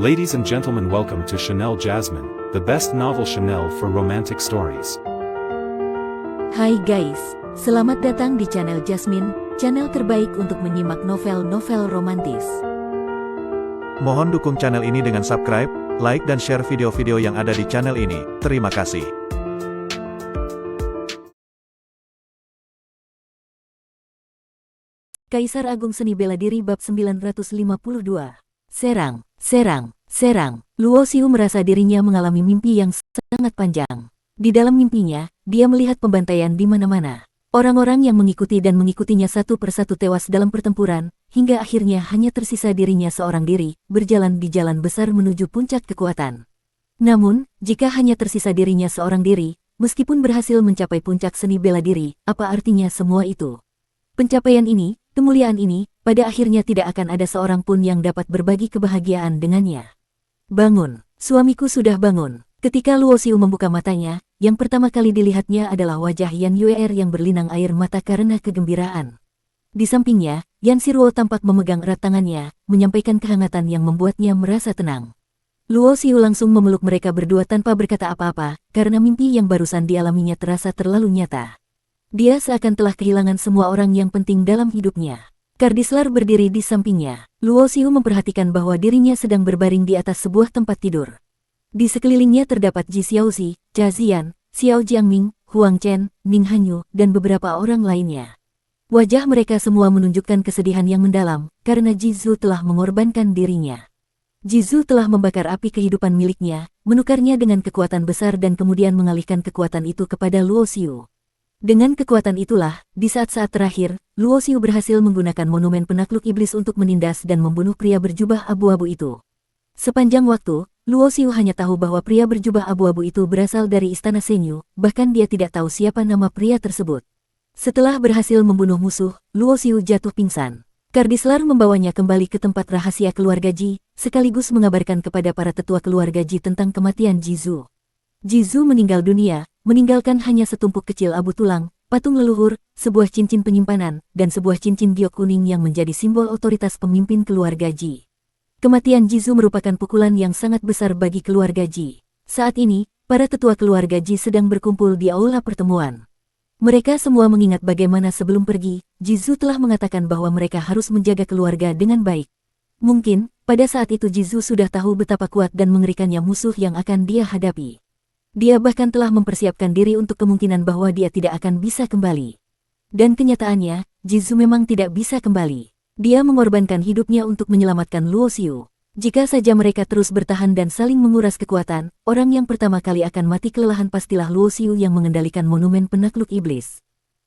Ladies and gentlemen, welcome to Chanel Jasmine, the best novel Chanel for romantic stories. Hai guys, selamat datang di channel Jasmine, channel terbaik untuk menyimak novel-novel romantis. Mohon dukung channel ini dengan subscribe, like dan share video-video yang ada di channel ini. Terima kasih. Kaisar Agung Seni Bela Diri Bab 952. Serang. Luo Xiu merasa dirinya mengalami mimpi yang sangat panjang. Di dalam mimpinya, dia melihat pembantaian di mana-mana. Orang-orang yang mengikuti dan mengikutinya satu persatu tewas dalam pertempuran, hingga akhirnya hanya tersisa dirinya seorang diri, berjalan di jalan besar menuju puncak kekuatan. Namun, jika hanya tersisa dirinya seorang diri, meskipun berhasil mencapai puncak seni bela diri, apa artinya semua itu? Pencapaian ini, kemuliaan ini, pada akhirnya tidak akan ada seorang pun yang dapat berbagi kebahagiaan dengannya. Bangun, suamiku sudah bangun. Ketika Luo Xiu membuka matanya, yang pertama kali dilihatnya adalah wajah Yan Yuer yang berlinang air mata karena kegembiraan. Di sampingnya, Yan Siruo tampak memegang erat tangannya, menyampaikan kehangatan yang membuatnya merasa tenang. Luo Xiu langsung memeluk mereka berdua tanpa berkata apa-apa, karena mimpi yang barusan dialaminya terasa terlalu nyata. Dia seakan telah kehilangan semua orang yang penting dalam hidupnya. Kardislar berdiri di sampingnya. Luo Xiu memperhatikan bahwa dirinya sedang berbaring di atas sebuah tempat tidur. Di sekelilingnya terdapat Ji Xiaozi, Cha Ziyan, Xiao Jiangming, Huang Chen, Ning Hanyu, dan beberapa orang lainnya. Wajah mereka semua menunjukkan kesedihan yang mendalam, karena Ji Zhu telah mengorbankan dirinya. Ji Zhu telah membakar api kehidupan miliknya, menukarnya dengan kekuatan besar dan kemudian mengalihkan kekuatan itu kepada Luo Xiu. Dengan kekuatan itulah, di saat-saat terakhir, Luo Xiu berhasil menggunakan monumen penakluk iblis untuk menindas dan membunuh pria berjubah abu-abu itu. Sepanjang waktu, Luo Xiu hanya tahu bahwa pria berjubah abu-abu itu berasal dari istana Senyu, bahkan dia tidak tahu siapa nama pria tersebut. Setelah berhasil membunuh musuh, Luo Xiu jatuh pingsan. Kardislar membawanya kembali ke tempat rahasia keluarga Ji, sekaligus mengabarkan kepada para tetua keluarga Ji tentang kematian Ji Zhu. Ji Zhu meninggal dunia, meninggalkan hanya setumpuk kecil abu tulang, patung leluhur, sebuah cincin penyimpanan, dan sebuah cincin giok kuning yang menjadi simbol otoritas pemimpin keluarga Ji. Kematian Ji Zhu merupakan pukulan yang sangat besar bagi keluarga Ji. Saat ini, para tetua keluarga Ji sedang berkumpul di aula pertemuan. Mereka semua mengingat bagaimana sebelum pergi, Ji Zhu telah mengatakan bahwa mereka harus menjaga keluarga dengan baik. Mungkin, pada saat itu Ji Zhu sudah tahu betapa kuat dan mengerikannya musuh yang akan dia hadapi. Dia bahkan telah mempersiapkan diri untuk kemungkinan bahwa dia tidak akan bisa kembali. Dan kenyataannya, Ji Zhu memang tidak bisa kembali. Dia mengorbankan hidupnya untuk menyelamatkan Luo Xiu. Jika saja mereka terus bertahan dan saling menguras kekuatan, orang yang pertama kali akan mati kelelahan pastilah Luo Xiu yang mengendalikan monumen penakluk iblis.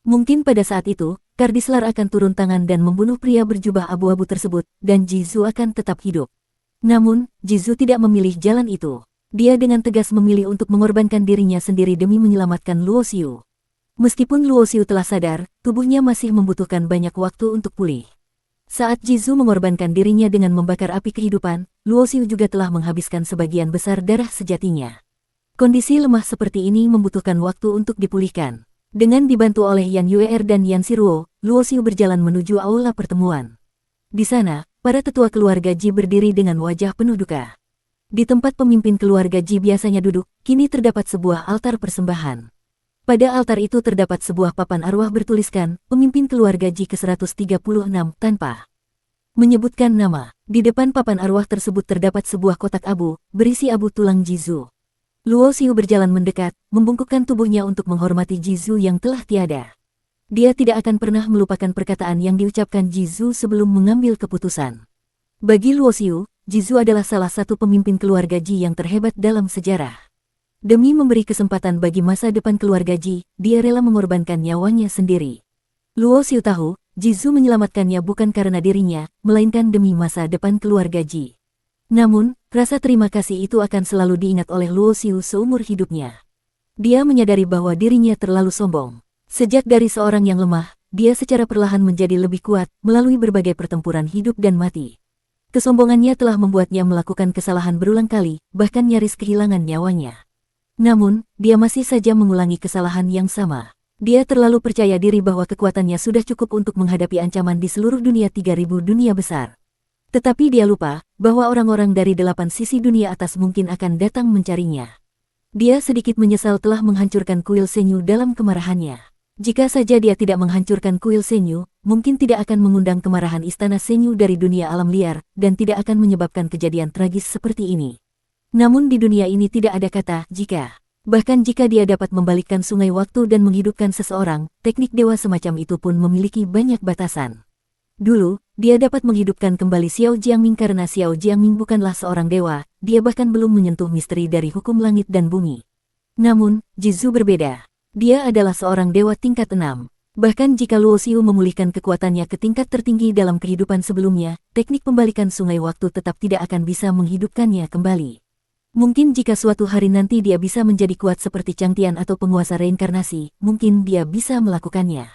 Mungkin pada saat itu, Kardislar akan turun tangan dan membunuh pria berjubah abu-abu tersebut, dan Ji Zhu akan tetap hidup. Namun, Ji Zhu tidak memilih jalan itu. Dia dengan tegas memilih untuk mengorbankan dirinya sendiri demi menyelamatkan Luo Xiu. Meskipun Luo Xiu telah sadar, tubuhnya masih membutuhkan banyak waktu untuk pulih. Saat Ji Zhu mengorbankan dirinya dengan membakar api kehidupan, Luo Xiu juga telah menghabiskan sebagian besar darah sejatinya. Kondisi lemah seperti ini membutuhkan waktu untuk dipulihkan. Dengan dibantu oleh Yan Yuer dan Yan Siruo, Luo Xiu berjalan menuju aula pertemuan. Di sana, para tetua keluarga Ji berdiri dengan wajah penuh duka. Di tempat pemimpin keluarga Ji biasanya duduk, kini terdapat sebuah altar persembahan. Pada altar itu terdapat sebuah papan arwah bertuliskan, pemimpin keluarga Ji ke-136, tanpa menyebutkan nama. Di depan papan arwah tersebut terdapat sebuah kotak abu, berisi abu tulang Ji Zhu. Luo Xiu berjalan mendekat, membungkukkan tubuhnya untuk menghormati Ji Zhu yang telah tiada. Dia tidak akan pernah melupakan perkataan yang diucapkan Ji Zhu sebelum mengambil keputusan. Bagi Luo Xiu, Ji Zhu adalah salah satu pemimpin keluarga Ji yang terhebat dalam sejarah. Demi memberi kesempatan bagi masa depan keluarga Ji, dia rela mengorbankan nyawanya sendiri. Luo Xiu tahu, Ji Zhu menyelamatkannya bukan karena dirinya, melainkan demi masa depan keluarga Ji. Namun, rasa terima kasih itu akan selalu diingat oleh Luo Xiu seumur hidupnya. Dia menyadari bahwa dirinya terlalu sombong. Sejak dari seorang yang lemah, dia secara perlahan menjadi lebih kuat, melalui berbagai pertempuran hidup dan mati. Kesombongannya telah membuatnya melakukan kesalahan berulang kali, bahkan nyaris kehilangan nyawanya. Namun, dia masih saja mengulangi kesalahan yang sama. Dia terlalu percaya diri bahwa kekuatannya sudah cukup untuk menghadapi ancaman di seluruh dunia 3000 dunia besar. Tetapi dia lupa bahwa orang-orang dari 8 sisi dunia atas mungkin akan datang mencarinya. Dia sedikit menyesal telah menghancurkan kuil Senyu dalam kemarahannya. Jika saja dia tidak menghancurkan kuil Senyu, mungkin tidak akan mengundang kemarahan istana Senyu dari dunia alam liar, dan tidak akan menyebabkan kejadian tragis seperti ini. Namun di dunia ini tidak ada kata jika. Bahkan jika dia dapat membalikkan sungai waktu dan menghidupkan seseorang, teknik dewa semacam itu pun memiliki banyak batasan. Dulu, dia dapat menghidupkan kembali Xiao Jiangming karena Xiao Jiangming bukanlah seorang dewa, dia bahkan belum menyentuh misteri dari hukum langit dan bumi. Namun, Jizu berbeda. Dia adalah seorang dewa tingkat 6. Bahkan jika Luo Xiu memulihkan kekuatannya ke tingkat tertinggi dalam kehidupan sebelumnya, teknik pembalikan sungai waktu tetap tidak akan bisa menghidupkannya kembali. Mungkin jika suatu hari nanti dia bisa menjadi kuat seperti Changtian atau penguasa reinkarnasi, mungkin dia bisa melakukannya.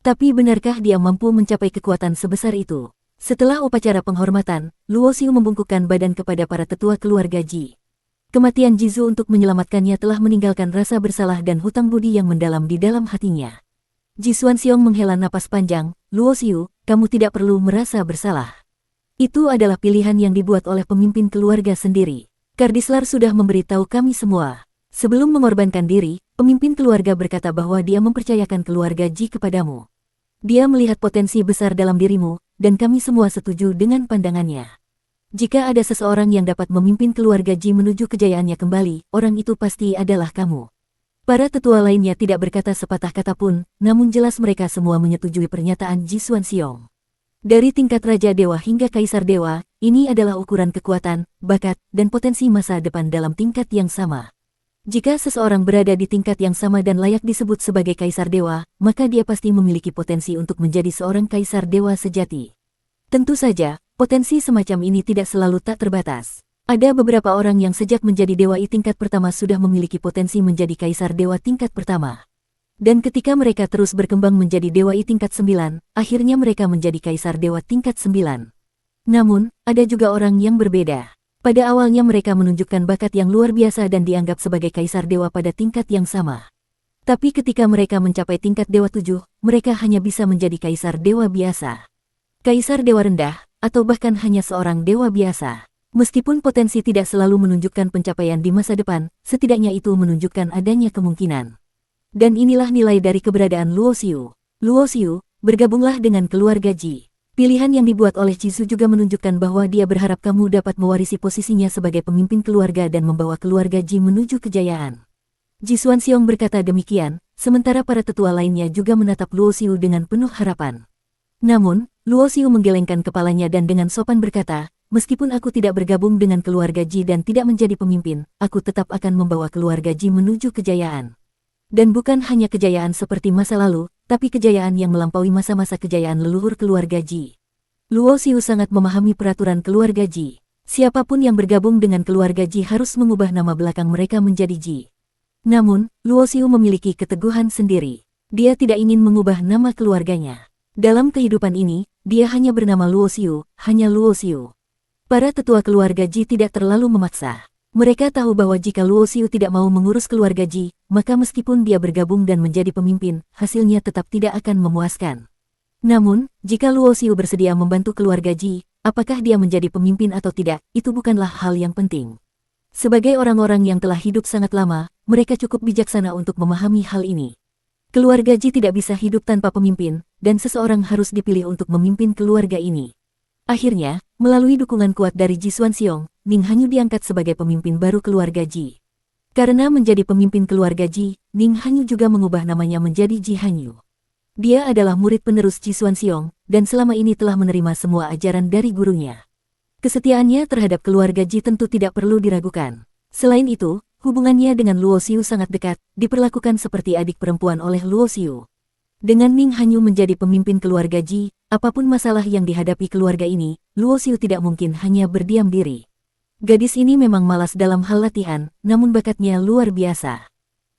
Tapi benarkah dia mampu mencapai kekuatan sebesar itu? Setelah upacara penghormatan, Luo Xiu membungkukkan badan kepada para tetua keluarga Ji. Kematian Jizu untuk menyelamatkannya telah meninggalkan rasa bersalah dan hutang budi yang mendalam di dalam hatinya. Ji Xuanxiong menghela napas panjang, "Luo Xiu, kamu tidak perlu merasa bersalah. Itu adalah pilihan yang dibuat oleh pemimpin keluarga sendiri. Kardislar sudah memberitahu kami semua." Sebelum mengorbankan diri, pemimpin keluarga berkata bahwa dia mempercayakan keluarga Ji kepadamu. Dia melihat potensi besar dalam dirimu, dan kami semua setuju dengan pandangannya. Jika ada seseorang yang dapat memimpin keluarga Ji menuju kejayaannya kembali, orang itu pasti adalah kamu. Para tetua lainnya tidak berkata sepatah kata pun, namun jelas mereka semua menyetujui pernyataan Ji Xuanxiong. Dari tingkat Raja Dewa hingga Kaisar Dewa, ini adalah ukuran kekuatan, bakat, dan potensi masa depan dalam tingkat yang sama. Jika seseorang berada di tingkat yang sama dan layak disebut sebagai Kaisar Dewa, maka dia pasti memiliki potensi untuk menjadi seorang Kaisar Dewa sejati. Tentu saja, potensi semacam ini tidak selalu tak terbatas. Ada beberapa orang yang sejak menjadi Dewa I tingkat pertama sudah memiliki potensi menjadi Kaisar Dewa tingkat pertama. Dan ketika mereka terus berkembang menjadi Dewa I tingkat 9, akhirnya mereka menjadi Kaisar Dewa tingkat 9. Namun, ada juga orang yang berbeda. Pada awalnya mereka menunjukkan bakat yang luar biasa dan dianggap sebagai Kaisar Dewa pada tingkat yang sama. Tapi ketika mereka mencapai tingkat Dewa 7, mereka hanya bisa menjadi Kaisar Dewa biasa. Kaisar Dewa rendah, atau bahkan hanya seorang dewa biasa. Meskipun potensi tidak selalu menunjukkan pencapaian di masa depan, setidaknya itu menunjukkan adanya kemungkinan. Dan inilah nilai dari keberadaan Luo Xiu. Luo Xiu, bergabunglah dengan keluarga Ji. Pilihan yang dibuat oleh Jizu juga menunjukkan bahwa dia berharap kamu dapat mewarisi posisinya sebagai pemimpin keluarga dan membawa keluarga Ji menuju kejayaan. Ji Xuanxiong berkata demikian, sementara para tetua lainnya juga menatap Luo Xiu dengan penuh harapan. Namun, Luo Xiu menggelengkan kepalanya dan dengan sopan berkata, "Meskipun aku tidak bergabung dengan keluarga Ji dan tidak menjadi pemimpin, aku tetap akan membawa keluarga Ji menuju kejayaan. Dan bukan hanya kejayaan seperti masa lalu, tapi kejayaan yang melampaui masa-masa kejayaan leluhur keluarga Ji." Luo Xiu sangat memahami peraturan keluarga Ji. Siapapun yang bergabung dengan keluarga Ji harus mengubah nama belakang mereka menjadi Ji. Namun, Luo Xiu memiliki keteguhan sendiri. Dia tidak ingin mengubah nama keluarganya. Dalam kehidupan ini, dia hanya bernama Luo Xiu, hanya Luo Xiu. Para tetua keluarga Ji tidak terlalu memaksa. Mereka tahu bahwa jika Luo Xiu tidak mau mengurus keluarga Ji, maka meskipun dia bergabung dan menjadi pemimpin, hasilnya tetap tidak akan memuaskan. Namun, jika Luo Xiu bersedia membantu keluarga Ji, apakah dia menjadi pemimpin atau tidak, itu bukanlah hal yang penting. Sebagai orang-orang yang telah hidup sangat lama, mereka cukup bijaksana untuk memahami hal ini. Keluarga Ji tidak bisa hidup tanpa pemimpin, dan seseorang harus dipilih untuk memimpin keluarga ini. Akhirnya, melalui dukungan kuat dari Ji Xuanxiong, Ning Hanyu diangkat sebagai pemimpin baru keluarga Ji. Karena menjadi pemimpin keluarga Ji, Ning Hanyu juga mengubah namanya menjadi Ji Hanyu. Dia adalah murid penerus Ji Xuanxiong, dan selama ini telah menerima semua ajaran dari gurunya. Kesetiaannya terhadap keluarga Ji tentu tidak perlu diragukan. Selain itu, hubungannya dengan Luo Xiu sangat dekat, diperlakukan seperti adik perempuan oleh Luo Xiu. Dengan Ning Hanyu menjadi pemimpin keluarga Ji, apapun masalah yang dihadapi keluarga ini, Luo Xiu tidak mungkin hanya berdiam diri. Gadis ini memang malas dalam hal latihan, namun bakatnya luar biasa.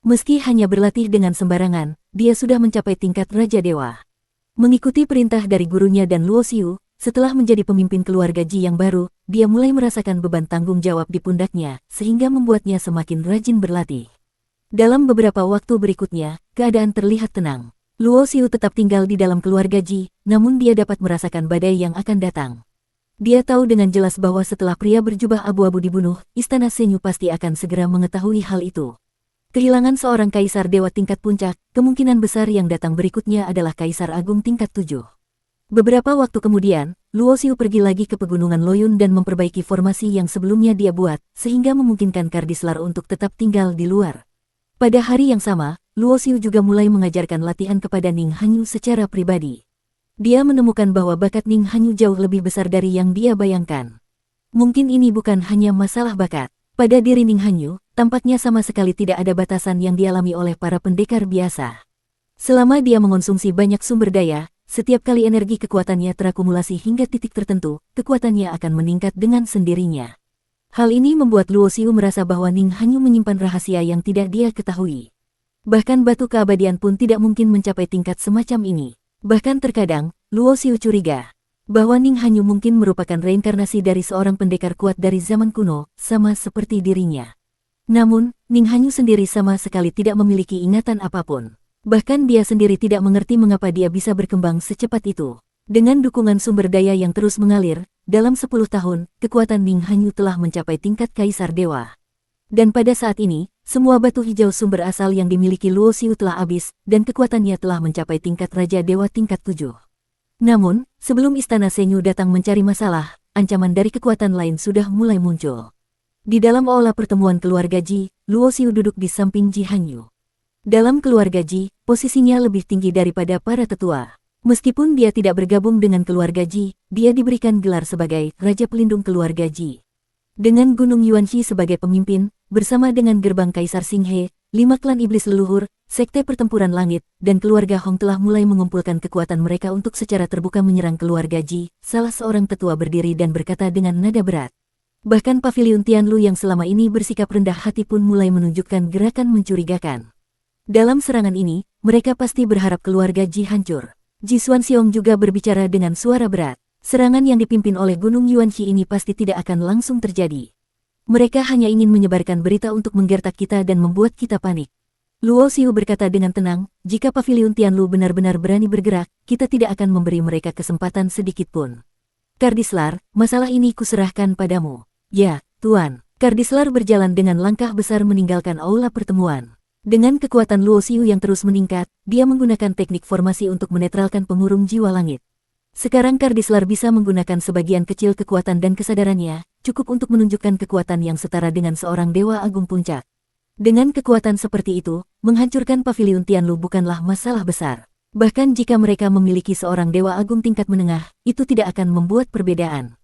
Meski hanya berlatih dengan sembarangan, dia sudah mencapai tingkat Raja Dewa. Mengikuti perintah dari gurunya dan Luo Xiu, setelah menjadi pemimpin keluarga Ji yang baru, dia mulai merasakan beban tanggung jawab di pundaknya, sehingga membuatnya semakin rajin berlatih. Dalam beberapa waktu berikutnya, keadaan terlihat tenang. Luo Xiu tetap tinggal di dalam keluarga Ji, namun dia dapat merasakan badai yang akan datang. Dia tahu dengan jelas bahwa setelah pria berjubah abu-abu dibunuh, Istana Senyu pasti akan segera mengetahui hal itu. Kehilangan seorang kaisar dewa tingkat puncak, kemungkinan besar yang datang berikutnya adalah kaisar agung tingkat 7. Beberapa waktu kemudian, Luo Xiu pergi lagi ke pegunungan Loyun dan memperbaiki formasi yang sebelumnya dia buat, sehingga memungkinkan Kardislar untuk tetap tinggal di luar. Pada hari yang sama, Luo Xiu juga mulai mengajarkan latihan kepada Ning Hanyu secara pribadi. Dia menemukan bahwa bakat Ning Hanyu jauh lebih besar dari yang dia bayangkan. Mungkin ini bukan hanya masalah bakat. Pada diri Ning Hanyu, tampaknya sama sekali tidak ada batasan yang dialami oleh para pendekar biasa. Selama dia mengonsumsi banyak sumber daya, setiap kali energi kekuatannya terakumulasi hingga titik tertentu, kekuatannya akan meningkat dengan sendirinya. Hal ini membuat Luo Xiu merasa bahwa Ning Hanyu menyimpan rahasia yang tidak dia ketahui. Bahkan batu keabadian pun tidak mungkin mencapai tingkat semacam ini. Bahkan terkadang, Luo Xiu curiga bahwa Ning Hanyu mungkin merupakan reinkarnasi dari seorang pendekar kuat dari zaman kuno, sama seperti dirinya. Namun, Ning Hanyu sendiri sama sekali tidak memiliki ingatan apapun. Bahkan dia sendiri tidak mengerti mengapa dia bisa berkembang secepat itu. Dengan dukungan sumber daya yang terus mengalir, dalam 10 tahun, kekuatan Ning Hanyu telah mencapai tingkat kaisar dewa. Dan pada saat ini, semua batu hijau sumber asal yang dimiliki Luo Xiu telah habis, dan kekuatannya telah mencapai tingkat raja dewa tingkat 7. Namun, sebelum Istana Senyu datang mencari masalah, ancaman dari kekuatan lain sudah mulai muncul. Di dalam aula pertemuan keluarga Ji, Luo Xiu duduk di samping Ji Hanyu. Dalam keluarga Ji, posisinya lebih tinggi daripada para tetua. Meskipun dia tidak bergabung dengan keluarga Ji, dia diberikan gelar sebagai Raja Pelindung Keluarga Ji. Dengan Gunung Yuanxi sebagai pemimpin, bersama dengan Gerbang Kaisar Xinghe, 5 klan iblis leluhur, Sekte Pertempuran Langit, dan keluarga Hong telah mulai mengumpulkan kekuatan mereka untuk secara terbuka menyerang keluarga Ji. Salah seorang tetua berdiri dan berkata dengan nada berat. Bahkan Paviliun Tianlu yang selama ini bersikap rendah hati pun mulai menunjukkan gerakan mencurigakan. Dalam serangan ini, mereka pasti berharap keluarga Ji hancur. Ji Xuanxiong juga berbicara dengan suara berat. Serangan yang dipimpin oleh Gunung Yuanxi ini pasti tidak akan langsung terjadi. Mereka hanya ingin menyebarkan berita untuk menggertak kita dan membuat kita panik. Luo Xiu berkata dengan tenang, jika Paviliun Tianlu benar-benar berani bergerak, kita tidak akan memberi mereka kesempatan sedikit pun. Kardislar, masalah ini kuserahkan padamu. Ya, Tuan. Kardislar berjalan dengan langkah besar meninggalkan aula pertemuan. Dengan kekuatan Luo Xiu yang terus meningkat, dia menggunakan teknik formasi untuk menetralkan pengurung jiwa langit. Sekarang Kardislar bisa menggunakan sebagian kecil kekuatan dan kesadarannya, cukup untuk menunjukkan kekuatan yang setara dengan seorang dewa agung puncak. Dengan kekuatan seperti itu, menghancurkan Paviliun Tianlu bukanlah masalah besar. Bahkan jika mereka memiliki seorang dewa agung tingkat menengah, itu tidak akan membuat perbedaan.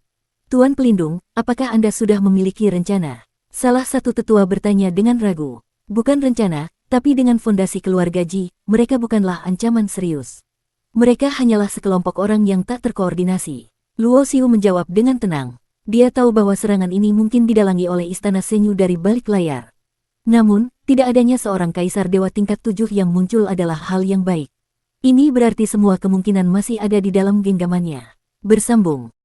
Tuan Pelindung, apakah Anda sudah memiliki rencana? Salah satu tetua bertanya dengan ragu. Bukan rencana, tapi dengan fondasi keluarga Ji, mereka bukanlah ancaman serius. Mereka hanyalah sekelompok orang yang tak terkoordinasi. Luo Xiu menjawab dengan tenang. Dia tahu bahwa serangan ini mungkin didalangi oleh Istana Senyu dari balik layar. Namun, tidak adanya seorang kaisar dewa tingkat 7 yang muncul adalah hal yang baik. Ini berarti semua kemungkinan masih ada di dalam genggamannya. Bersambung.